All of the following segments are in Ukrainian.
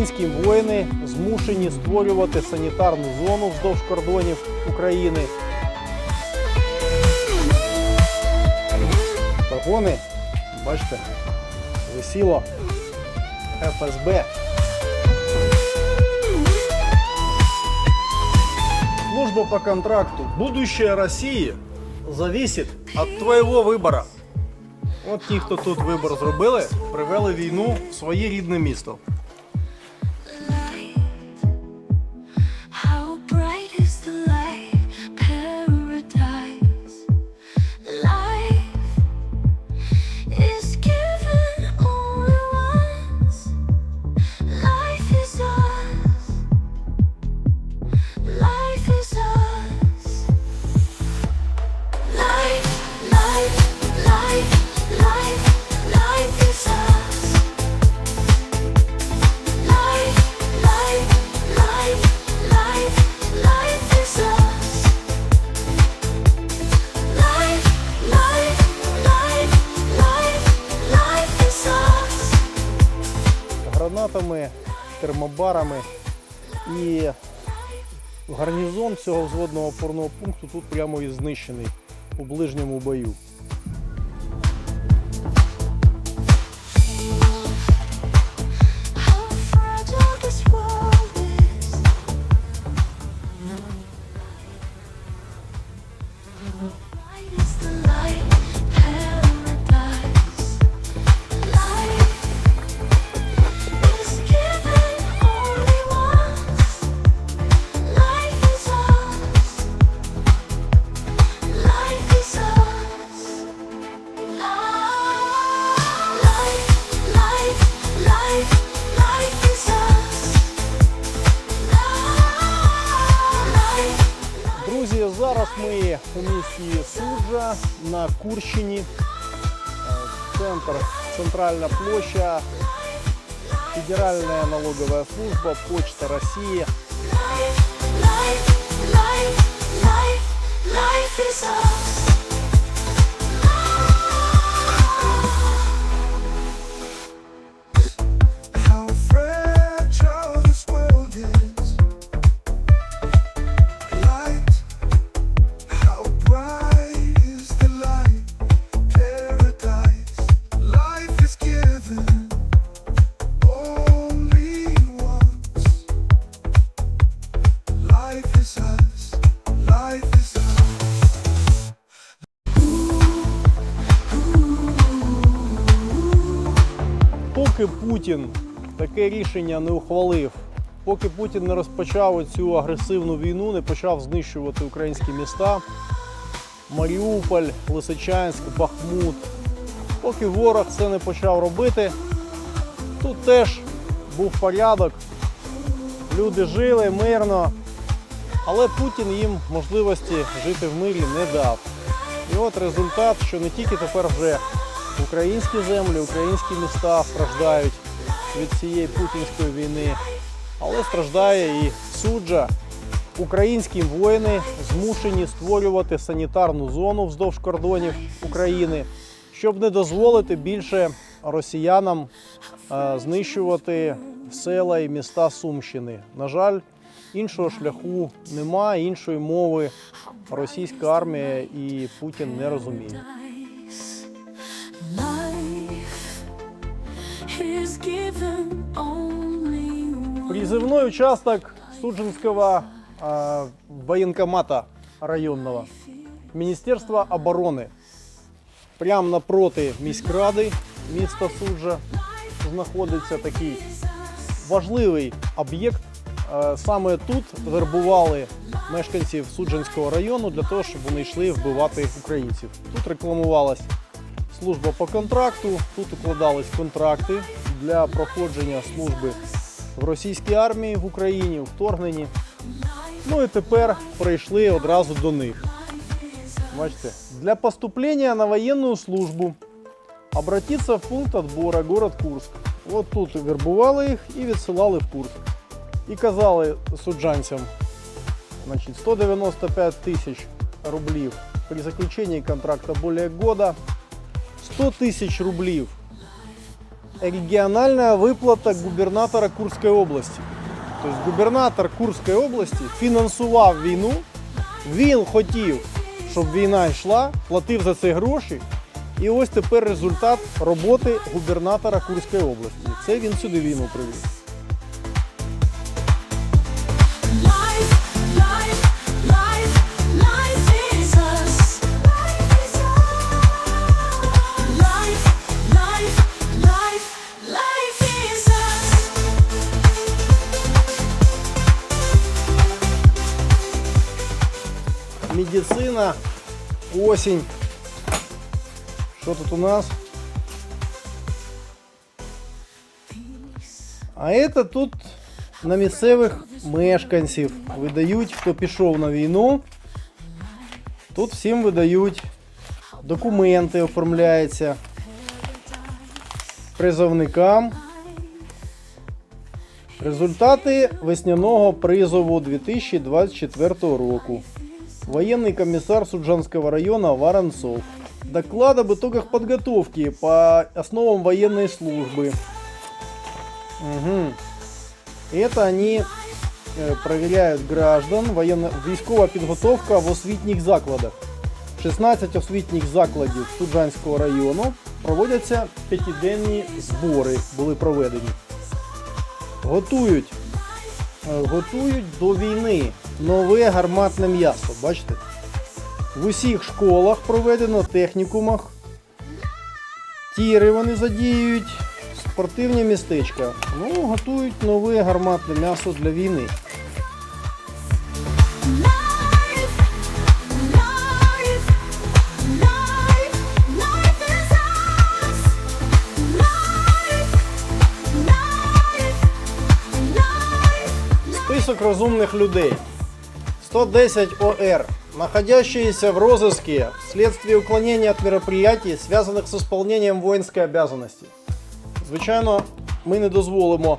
Українські воїни змушені створювати санітарну зону вздовж кордонів України. Погони, бачите, висіло ФСБ. Служба по контракту. Будущее России зависит от твоего вибору. От ті, хто тут вибір зробили, привели війну в своє рідне місто. Гранатами, термобарами, і гарнізон цього взводного опорного пункту тут прямо і знищений у ближньому бою. Зараз ми у місті Суджа на Курщині, центральна площа, Федеральная налоговая служба, Почта России. Поки Путін таке рішення не ухвалив, поки Путін не розпочав цю агресивну війну, не почав знищувати українські міста, Маріуполь, Лисичанськ, Бахмут, поки ворог це не почав робити, тут теж був порядок, люди жили мирно, але Путін їм можливості жити в мирі не дав. І от результат, що не тільки тепер вже українські землі, українські міста страждають від цієї путінської війни, але страждає і Суджа. Українські воїни змушені створювати санітарну зону вздовж кордонів України, щоб не дозволити більше росіянам знищувати села і міста Сумщини. На жаль, іншого шляху немає, іншої мови російська армія і Путін не розуміє. Призывной участок Суджинского военкомата районного Министерства обороны. Прямо напроти міськради міста Суджа знаходиться такий важливий об'єкт. Саме тут вербували мешканців Суджанського району для того, щоб вони йшли вбивати українців. Тут рекламувалась служба по контракту, тут укладались контракти для проходження служби в російській армії в Україні, у вторгненні. Ну і тепер прийшли одразу до них. Бачите, для поступления на военную службу обратиться в пункт отбора город Курск. От тут вербували їх і відсилали в Курск. І казали суджанцям, значить, 195 тисяч рублів при заключении контракта более года, 100 тысяч рублей региональная выплата губернатора Курской области. Тобто губернатор Курської області фінансував війну, він хотів, щоб війна йшла, платив за це гроші. І ось тепер результат роботи губернатора Курської області. Це він сюди війну привів. Медицина, осень. Що тут у нас? А це тут на місцевих мешканців видають, хто пішов на війну. Тут всім видають документи, оформляються призовникам. Результати весняного призову 2024 року. Военный комиссар Суджанского района Воронцов. Доклад об итогах подготовки по основам военной службы. Угу. Это они проверяют граждан. Військова підготовка в освітніх закладах. 16 освітніх закладів Суджанського району проводяться п'ятиденні збори, були проведені. Готують до війни нове гарматне м'ясо, бачите? В усіх школах проведено, технікумах. Тіри вони задіюють, спортивні містечка. Ну, готують нове гарматне м'ясо для війни. Список разумных людей. 110 ОР, находящиеся в розыске вследствие уклонения от мероприятий, связанных с исполнением воинской обязанности. Звичайно, ми не дозволимо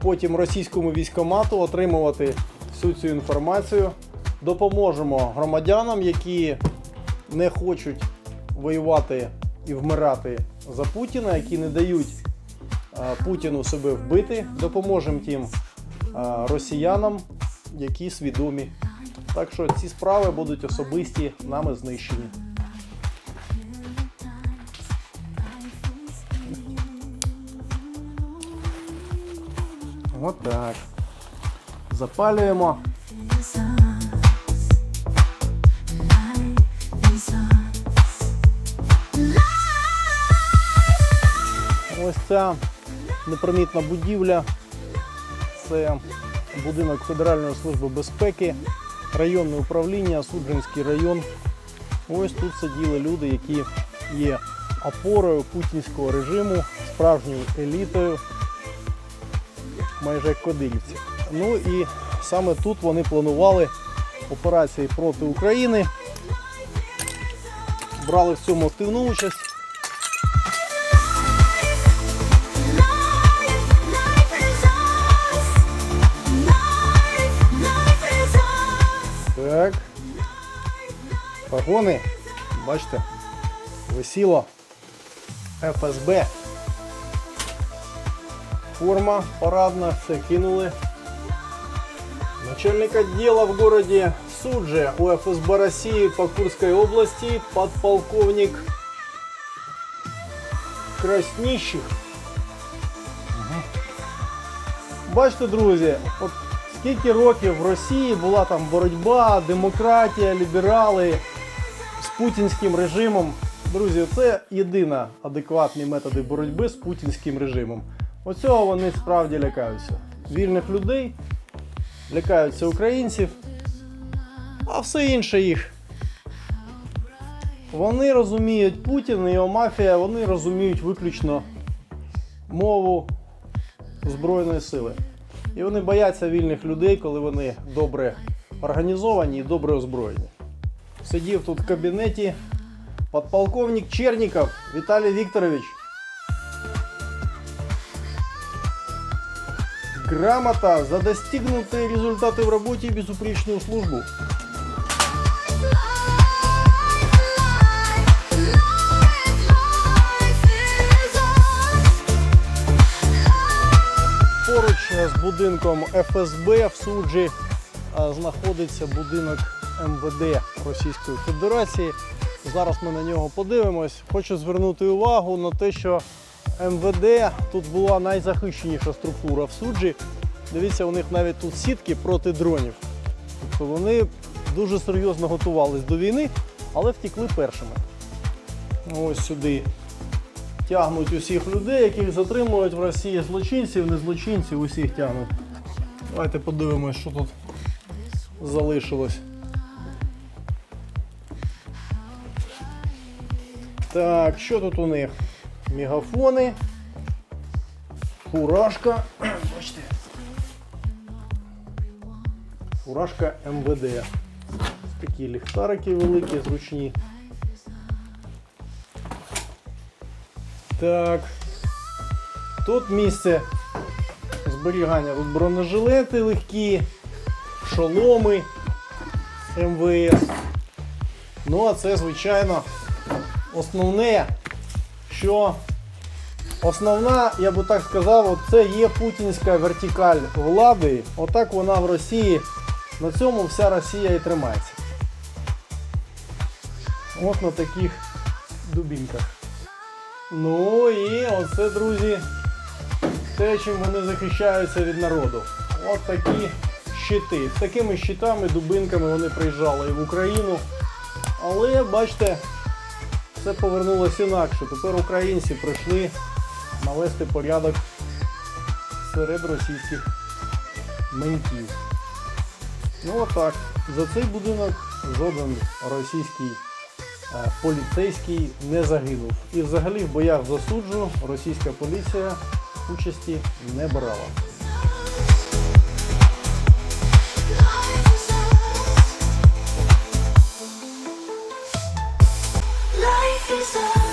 потім російському військкомату отримувати всю цю інформацію. Допоможемо громадянам, які не хочуть воювати і вмирати за Путіна, які не дають Путіну себе вбити. Допоможемо тим росіянам, які свідомі. Так що ці справи будуть особисті, нами знищені. От так. Запалюємо. Ось ця непримітна будівля. Це будинок Федеральної служби безпеки, районне управління, Суджанський район. Ось тут сиділи люди, які є опорою путінського режиму, справжньою елітою, майже як кадирівці. Ну і саме тут вони планували операції проти України, брали в цьому активну участь. Так, погони, бачите, висіло ФСБ, форма парадна, все кинули. Начальник отдела в городе Судже у ФСБ России по Курской области подполковник Краснищих. Бачите, друзі, от скільки років в Росії була там боротьба, демократія, ліберали з путінським режимом. Друзі, це єдина адекватні методи боротьби з путінським режимом. Оцього вони справді лякаються. Вільних людей, лякаються українців, а все інше їх. Вони розуміють Путін і його мафія, вони розуміють виключно мову Збройної сили. І вони бояться вільних людей, коли вони добре організовані і добре озброєні. Сидів тут в кабінеті подполковник Черніков Віталій Вікторович. Грамота за достигнутые результаты в работе и безупречную службу. будинком ФСБ в суджі знаходиться будинок МВД Російської Федерації. Зараз ми на нього подивимось. Хочу звернути увагу на те, що МВД тут була найзахищеніша структура в суджі. Дивіться, у них навіть тут сітки проти дронів. Тобто вони дуже серйозно готувались до війни, але втекли першими. Ось сюди тягнуть усіх людей, яких затримують в Росії, злочинців, не злочинців, усіх тягнуть. Давайте подивимось, що тут залишилось. Так, що тут у них? Мегафони, фуражка, бачите, фуражка МВД. Такі ліхтарики великі, зручні. Так, тут місце зберігання, тут бронежилети легкі, шоломи МВС. Ну а це, звичайно, основне, що основна, я би так сказав, це є путінська вертикаль влади. Отак вона в Росії, на цьому вся Росія і тримається. От на таких дубінках. Ну і оце, друзі, те, чим вони захищаються від народу. От такі щити. З такими щитами, дубинками вони приїжджали і в Україну. Але, бачите, все повернулося інакше. Тепер українці прийшли навести порядок серед російських ментів. Ну отак. За цей будинок жоден російський поліцейський не загинув. І взагалі в боях за суджу російська поліція участі не брала. Life is a